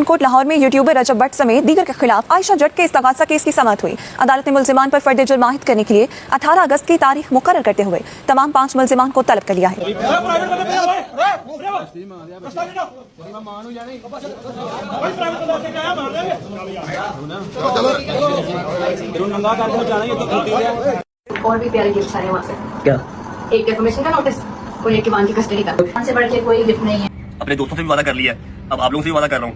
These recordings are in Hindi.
कोर्ट लाहौर में यूट्यूबर रजब भट्ट समेत दीगर के खिलाफ आयशा जट के इस्तगासा केस की समाअत हुई। अदालत ने मुल्जिमान पर फर्द जुर्म आयद करने के लिए 18 अगस्त की तारीख मुकर्रर करते हुए तमाम 5 मुल्जिमान को तलब कर लिया है। और भी प्यारे गिफ्ट आए वहाँ से। क्या? एक डेफामेशन का नोटिस और एक ईमान की कस्टडी का। वहाँ से बढ़ के कोई गिफ्ट नहीं है। अपने दोस्तों से भी वादा कर लिया है, अब आप लोगों से भी वादा कर रहा हूँ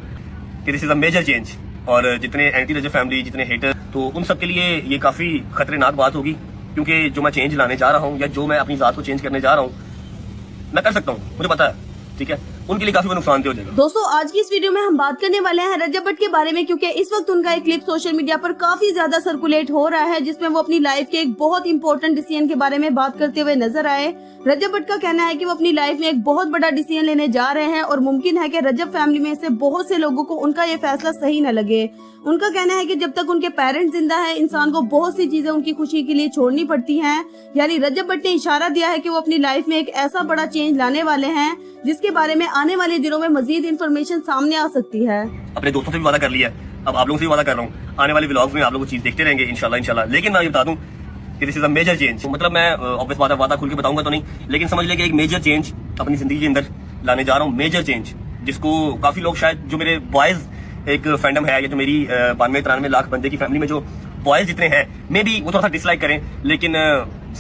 कि this is a major change. और जितने एंटी रजब फैमिली, जितने हेटर, तो उन सब के लिए ये काफी खतरनाक बात होगी, क्योंकि जो मैं चेंज लाने जा रहा हूँ या जो मैं अपनी जात को चेंज करने जा रहा हूँ मैं कर सकता हूँ, मुझे पता है, ठीक है। उनके लिए काफी नुकसान हो जाएगा। दोस्तों, आज की इस वीडियो में हम बात करने वाले हैं रजब भट्ट के बारे में, क्योंकि इस वक्त उनका एक क्लिप सोशल मीडिया पर काफी ज्यादा सर्कुलेट हो रहा है, जिसमें वो अपनी लाइफ के एक बहुत इंपॉर्टेंट डिसीजन के बारे में बात करते हुए नजर आए। रजब भट्ट का कहना है कि वो अपनी लाइफ में एक बहुत बड़ा डिसीजन लेने जा रहे हैं और मुमकिन है कि रजब फैमिली में से बहुत से लोगों को उनका ये फैसला सही न लगे। उनका कहना है कि जब तक उनके पेरेंट्स जिंदा हैं, इंसान को बहुत सी चीजें उनकी खुशी के लिए छोड़नी पड़ती हैं। यानी रजब भट्ट ने इशारा दिया है कि वो अपनी लाइफ में एक ऐसा बड़ा चेंज लाने वाले हैं जिसके बारे में आने वाले दिनों में मजीद इन्फॉर्मेशन सामने आ सकती है। अपने दोस्तों से भी वादा कर लिया है, अब आप लोगों से भी वादा कर रहा हूँ, आने वाले व्लॉग्स में आप लोग चीज देखते रहेंगे इंशाल्लाह। लेकिन मैं ये बता दूं कि this is a major change. मतलब मैं ऑब्वियस बात है, वादा खुल के बताऊंगा तो नहीं, लेकिन समझ ले कि एक मेजर चेंज अपनी जिंदगी के अंदर लाने जा रहा हूँ। मेजर चेंज जिसको काफी लोग, शायद जो मेरे बॉयज एक फैंडम है या जो मेरी 92-93 लाख बंदे की फैमिली में जो बॉयज जितने हैं, मे बी वो थोड़ा सा डिसलाइक करें, लेकिन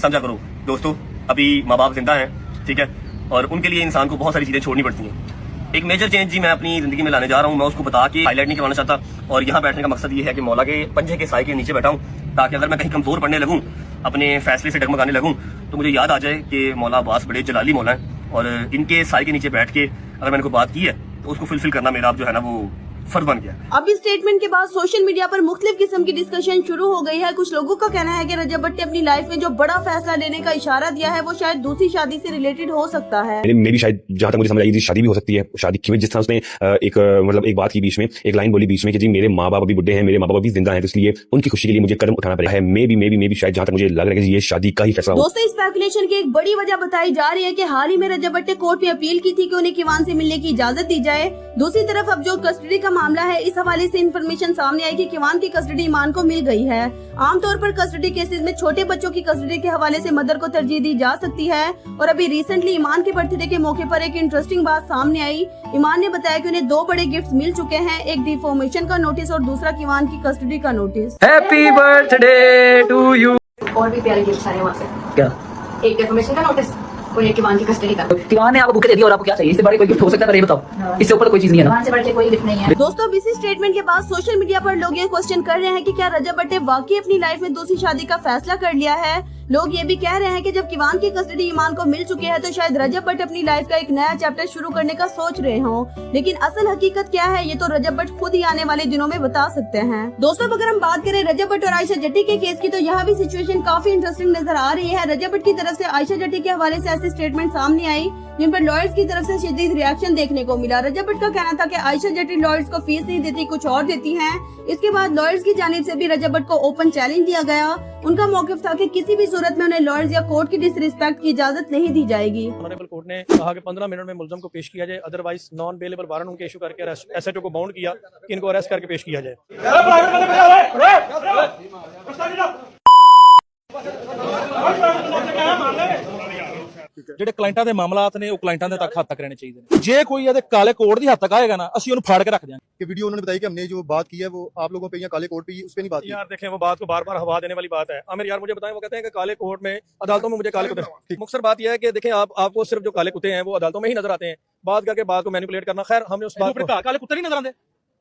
समझा करो दोस्तों, अभी माँ बाप जिंदा हैं, ठीक है, और उनके लिए इंसान को बहुत सारी चीजें छोड़नी पड़ती हैं। एक मेजर चेंज जी मैं अपनी जिंदगी में लाने जा रहा हूँ। मैं उसको बता के हाईलाइट नहीं करवाना चाहता, और यहाँ बैठने का मकसद ये है कि मौला के पंजे के साए के नीचे बैठा हूँ, ताकि अगर मैं कहीं कमजोर पड़ने लगूँ, अपने फैसले से डगमगाने लगूँ, तो मुझे याद आ जाए कि मौला अब्बास बड़े जलाली मौला है, और इनके साए के नीचे बैठ के अगर मैंने कोई बात की है तो उसको फुलफिल करना मेरा अब जो है ना वो फर्ज बन गया। अब इस स्टेटमेंट के बाद सोशल मीडिया पर मुख्तलिफ किस्म की डिस्कशन शुरू हो गई है। कुछ लोगों का कहना है कि रजब भट्ट ने अपनी लाइफ में जो बड़ा फैसला लेने का इशारा दिया है वो शायद दूसरी शादी से रिलेटेड हो सकता है। मेरी शायद जहाँ तक मुझे समझ आई, शादी भी हो सकती है। शादी की जिस तरह उसने एक बात की बीच में, एक लाइन बोली बीच में कि जी मेरे माँ बाप अभी बुढ़े हैं, मेरे माँ बाप अभी जिंदा हैं, तो इसलिए उनकी खुशी के लिए मुझे कदम उठाना पड़ेगा है। मे बी शायद जहाँ तक मुझे लग रहा है कि ये शादी का ही फैसला। दोस्तों, इस स्पेकुलेशन की एक बड़ी वजह बताई जा रही है कि हाल ही में रजब भट्ट ने कोर्ट में अपील की थी कि उन्हें किवान से मिलने की इजाजत दी जाए। दूसरी तरफ अब जो कस्टडी का मामला है, इस हवाले से इंफॉर्मेशन सामने आई कि किवान की कस्टडी ईमान को मिल गई है। आमतौर पर कस्टडी केसेस में छोटे बच्चों की कस्टडी के हवाले से मदर को तरजीह दी जा सकती है, और अभी रिसेंटली ईमान के बर्थडे के मौके पर एक इंटरेस्टिंग बात सामने आई। ईमान ने बताया कि उन्हें 2 बड़े गिफ्ट्स मिल चुके हैं, एक डिफॉर्मेशन का नोटिस और दूसरा किवान की कस्टडी का notice. Happy birthday to you. और भी प्यारे गिफ्ट आए वहाँ से। क्या? एक डेफामेशन का नोटिस और एक ईमान की कस्टडी का। किवान ने आपको बुके दे दी और आपको क्या चाहिए? इससे बड़े कोई गिफ्ट हो सकता है? ये बताओ, इससे ऊपर कोई चीज नहीं है ना? वहाँ से बढ़ के कोई गिफ्ट नहीं है। दोस्तों, अब इसी स्टेटमेंट के बाद सोशल मीडिया पर लोग ये क्वेश्चन कर रहे हैं कि क्या रजब भट्ट ने वाकई अपनी लाइफ में दूसरी शादी का फैसला कर लिया है। लोग ये भी कह रहे हैं कि जब किवान की कस्टडी ईमान को मिल चुकी है तो शायद रजब भट्ट अपनी लाइफ का एक नया चैप्टर शुरू करने का सोच रहे हों। लेकिन असल हकीकत क्या है, ये तो रजब भट्ट खुद ही आने वाले दिनों में बता सकते हैं। दोस्तों, अगर हम बात करें रजब भट्ट और आयशा जट्टी के केस की, तो यहाँ भी सिचुएशन काफी इंटरेस्टिंग नजर आ रही है। रजब भट्ट की तरफ से आयशा जट्टी के हवाले से ऐसी स्टेटमेंट सामने आई जिन पर लॉयर्स की तरफ से शदीद रिएक्शन देखने को मिला। रजब भट्ट का कहना था कि आयशा जट्टी लॉयर्स को फीस नहीं देती, कुछ और देती हैं। इसके बाद लॉयर्स की जानिब से भी रजब भट्ट को ओपन चैलेंज दिया गया। उनका मौकिफ था कि किसी भी सूरत में उन्हें लॉयर्स या कोर्ट की डिसरिस्पेक्ट की इजाजत नहीं दी जाएगी। ऑनरेबल कोर्ट ने कहा कि 15 मिनट में मुल्ज़म को पेश किया जाए, अदरवाइज नॉन बेलेबल वारंट उनके इशू करके एसएचओ को बाउंड किया कि इनको अरेस्ट करके पेश किया जाए। ਜਿਹੜੇ ਕਲਾਇੰਟਾਂ ਦੇ ਮਾਮਲਾਤ ਨੇ ਉਹ ਕਲਾਇंटां ਦੇ ਤੱਕ ਹੱਦ ਤੱਕ ਰਹਿਣੇ ਚਾਹੀਦੇ ਨੇ। ਜੇ ਕੋਈ ਇਹਦੇ ਕਾਲੇ ਕੋਡ ਦੀ ਹੱਦ ਤੱਕ ਆਏਗਾ ना, ਅਸੀਂ ਉਹਨੂੰ फाड़ के रख देंगे। कि वीडियो उन्होंने बताई कि हमने जो बात की है वो आप लोगों पे या काले कोड पे उस पे नहीं बात की। यार देखें, वो बात को बार बार हवा देने वाली बात है। आमिर यार मुझे बताएं, वो कहते हैं कि काले कोड में अदालतों में मुझे काले कुत्ते। मुख्तसर बात यह है कि देखें, आपको सिर्फ जो काले कुत्ते हैं वो अदालतों में ही नजर आते हैं, बात करके बात को मैनिपुलेट करना। खैर, हमने उस बात को काले कुत्ते नहीं नजर आते,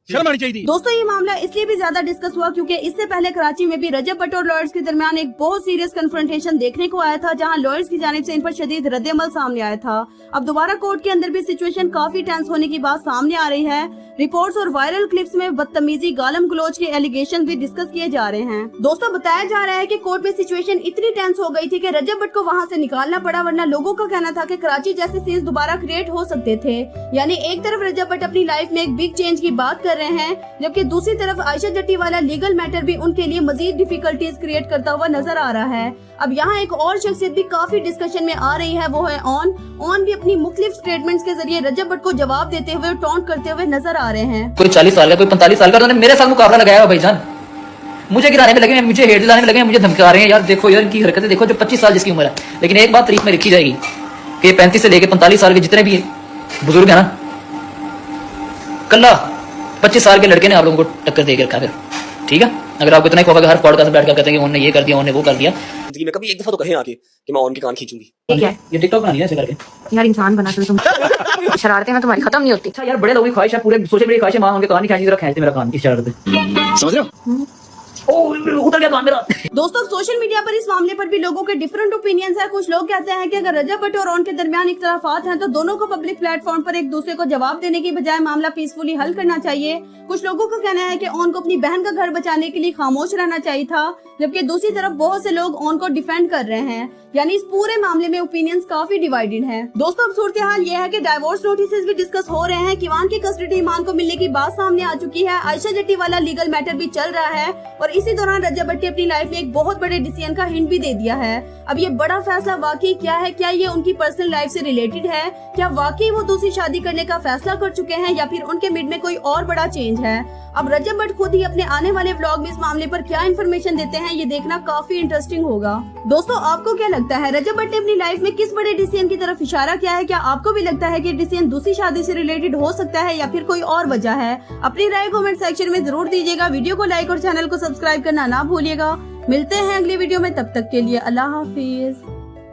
शर्म आनी चाहिए। दोस्तों, ये मामला इसलिए भी ज्यादा डिस्कस हुआ क्योंकि इससे पहले कराची में भी रजब भट्ट और लॉयर्स के दरमियान एक बहुत सीरियस कन्फ्रंटेशन देखने को आया था, जहां लॉयर्स की जानिब से इन पर शदीद रद्द-ए-अमल सामने आया था। अब दोबारा कोर्ट के अंदर भी सिचुएशन काफी टेंस होने की बात सामने आ रही है। रिपोर्ट्स और वायरल क्लिप्स में बदतमीजी, गालम गलोच के एलिगेशन भी डिस्कस किए जा रहे हैं। दोस्तों, बताया जा रहा है कि कोर्ट में सिचुएशन इतनी टेंस हो गई थी कि रजब भट्ट को वहां से निकालना पड़ा, वरना लोगों का कहना था कि कराची जैसे सीन्स दोबारा क्रिएट हो सकते थे। यानी एक तरफ रजब भट्ट अपनी लाइफ में एक बिग चेंज की बात कर कर रहे हैं, जबकि दूसरी तरफ आयशा जट्टी वाला लीगल मैटर भी उनके लिए मजीद डिफिकल्टीज क्रिएट करता हुआ नजर आ रहा है। अब यहाँ एक और शख्सियत भी काफी डिस्कशन में आ रही है, वो है ऑन भी अपनी मुख्तलिफ स्टेटमेंट्स के जरिए रजब भट्ट को जवाब देते हुए, टॉन्ट करते हुए नजर आ रहे हैं। कोई 40 साल का, कोई 45 साल का, उन्होंने मेरे साथ मुकाबला लगाया भाईजान। मुझे गिराने में लगे, मुझे हेट दिलाने में लगे, मुझे धमका रहे हैं। यार देखो यार, इनकी हरकतें देखो, जो 25 साल जिसकी उम्र है। लेकिन एक बात तारीफ में रखी जाएगी कि 35 से लेकर 45 साल के जितने भी बुजुर्ग है ना, कल्ला 25 साल के लड़के ने आप लोगों को टक्कर दे के रखा। फिर ठीक है, अगर आपको इतना ही खौफ है, हर पॉडकास्ट में बैठ कर कहते हैं कि उन्होंने ये कर दिया, उन्होंने वो कर दिया। जिंदगी में कभी एक दफा तो कहें आके कि मैं ऑन के कान खींचूंगी। ठीक है, ये टिकटॉक बना लिया ऐसे करके। यार इंसान बना तुम शरारतें हैं तुम्हारी खत्म नहीं होती। अच्छा यार, बड़े लोगों की ख्वाहिश है, पूरे सोशल मीडिया ख्वाहिश है, मां उनके कान नहीं खींची, जरा खींचते मेरा कान, इस शरारत पे, समझ रहे हो? उतर गया कान मेरा। दोस्तों, सोशल मीडिया पर इस मामले पर भी लोगों के डिफरेंट ओपिनियंस है। कुछ लोग कहते हैं कि अगर रजब भट्ट और ऑन के दरमियान इख्तलाफात हैं तो दोनों को पब्लिक प्लेटफॉर्म पर एक दूसरे को जवाब देने की बजाय मामला पीसफुली हल करना चाहिए। कुछ लोगों का कहना है कि ऑन को अपनी बहन का घर बचाने के लिए खामोश रहना चाहिए था, जबकि दूसरी तरफ बहुत से लोग ऑन को डिफेंड कर रहे हैं। यानी इस पूरे मामले में ओपिनियंस काफी डिवाइडेड हैं। दोस्तों, अब सूरत हाल ये है कि डाइवोर्स नोटिस भी डिस्कस हो रहे हैं। किवान की कस्टडी ईमान को मिलने की बात सामने आ चुकी है। आयशा जट्टी वाला लीगल मैटर भी चल रहा है और इसी दौरान रजब भट्ट ने अपनी लाइफ में एक बहुत बड़े डिसीजन का हिंट भी दे दिया है। अब ये बड़ा फैसला वाकई क्या है? क्या ये उनकी पर्सनल लाइफ से रिलेटेड है? क्या वाकई वो दूसरी शादी करने का फैसला कर चुके हैं या फिर उनके मिड में कोई और बड़ा चेंज है? अब रजब भट्ट खुद ही अपने आने वाले व्लॉग में इस मामले पर क्या इन्फॉर्मेशन देते हैं, ये देखना काफी इंटरेस्टिंग होगा। दोस्तों, आपको क्या लगता है, रजब भट्ट ने अपनी लाइफ में किस बड़े डिसीजन की तरफ इशारा किया है? क्या आपको भी लगता है कि डिसीजन दूसरी शादी से रिलेटेड हो सकता है या फिर कोई और वजह है? अपनी राय कमेंट सेक्शन में जरूर दीजिएगा। वीडियो को लाइक और चैनल को सब्सक्राइब करना ना भूलिएगा। मिलते हैं अगली वीडियो में, तब तक के लिए अल्लाह हाफिज।